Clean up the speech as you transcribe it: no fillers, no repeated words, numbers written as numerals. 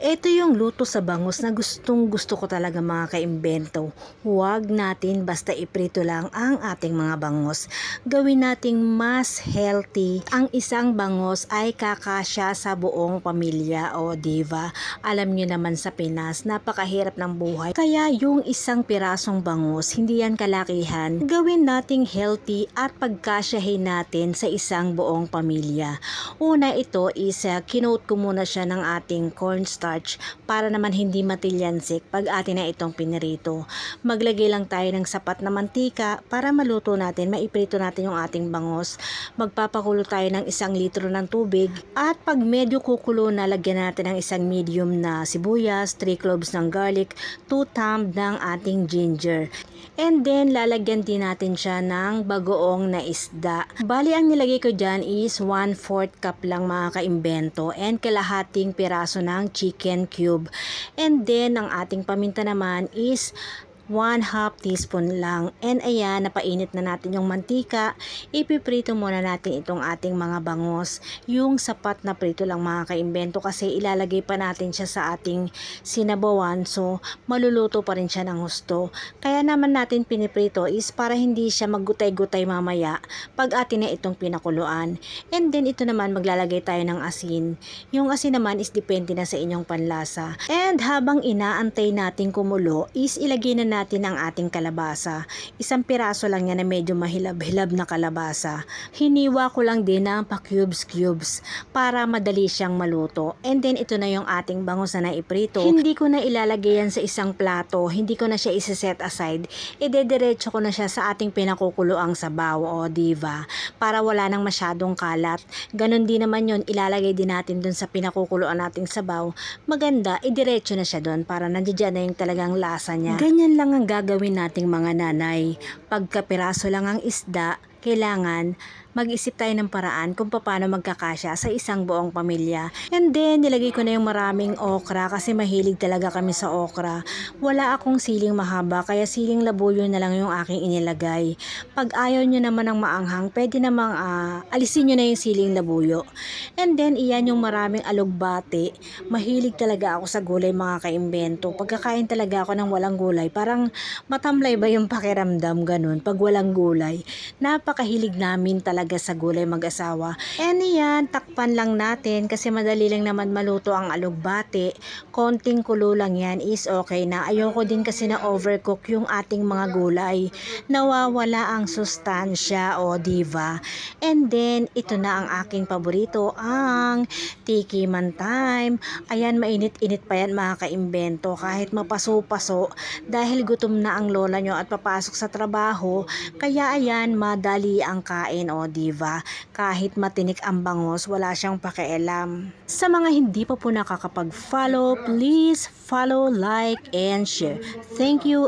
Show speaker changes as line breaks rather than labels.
Ito yung luto sa bangus na gustong gusto ko talaga mga kaimbento. Huwag natin basta iprito lang ang ating mga bangus. Gawin nating mas healthy. Ang isang bangus ay kakasya sa buong pamilya o diva. Alam nyo naman sa Pinas, napakahirap ng buhay. Kaya yung isang pirasong bangus, hindi yan kalakihan. Gawin nating healthy at pagkasyahin natin sa isang buong pamilya. Una ito is kinoat ko muna siya ng ating cornstarch para naman hindi matilyansik pag atin na itong pinirito. Maglagay lang tayo ng sapat na mantika para maluto natin, maiprito natin yung ating bangus. Magpapakulo tayo ng 1 litro ng tubig at pag medyo kukulo na, lagyan natin ng isang medium na sibuyas, 3 cloves ng garlic, 2 thumb ng ating ginger. And then, lalagyan din natin siya ng bagoong na isda. Bali, ang nilagay ko dyan is 1/4 cup lang mga kaimbento and kalahating piraso ng chicken cube. And then, ang ating paminta naman is 1/2 teaspoon lang. And ayan, napainit na natin yung mantika. Ipiprito muna natin itong ating mga bangus. Yung sapat na prito lang mga kaimbento kasi ilalagay pa natin siya sa ating sinabawan. So, maluluto pa rin siya ng husto. Kaya naman natin piniprito is para hindi siya maggutay-gutay mamaya pag atin na itong pinakuluan. And then, ito naman maglalagay tayo ng asin. Yung asin naman is depende na sa inyong panlasa. And habang inaantay natin kumulo is ilagay na natin ang ating kalabasa. 1 piraso lang yan na medyo mahilab-hilab na kalabasa. Hiniwa ko lang din ng pa-cubes para madali siyang maluto. And then ito na yung ating bangus na naiprito. Hindi ko na ilalagay yan sa isang plato. Hindi ko na siya isa-set aside. Idediretso ko na siya sa ating pinakukuloang sabaw o diva para wala nang masyadong kalat. Ganon din naman yun, ilalagay din natin dun sa pinakukuloan nating sabaw. Maganda, idiretso na siya dun para nandiyan na yung talagang lasa niya. Ganyan lang ang gagawin nating mga nanay. Pagkapiraso lang ang isda, kailangan mag-isip tayo ng paraan kung paano magkakasya sa isang buong pamilya. And then, nilagay ko na yung maraming okra kasi mahilig talaga kami sa okra. Wala akong siling mahaba kaya siling labuyo na lang yung aking inilagay. Pag ayaw nyo naman ng maanghang, pwede namang alisin nyo na yung siling labuyo. And then, iyan yung maraming alugbati. Mahilig talaga ako sa gulay mga kaimbento. Pagkakain talaga ako ng walang gulay, parang matamlay ba yung pakiramdam ganun pag walang gulay. Napakahilig namin talaga sa gulay mag-asawa. And yan, takpan lang natin kasi madali lang naman maluto ang alugbati. Konting kulo lang yan is okay na. Ayoko din kasi na overcook yung ating mga gulay. Nawawala ang sustansya o diva. And then, ito na ang aking paborito, ang tiki man time. Ayan, mainit-init pa yan mga kaimbento. Kahit mapaso-paso dahil gutom na ang lola nyo at papasok sa trabaho. Kaya ayan, madali ang kain o diva. Kahit matinik ang bangus, wala siyang pakialam. Sa mga hindi pa po nakakapag-follow, please follow, like, and share. Thank you.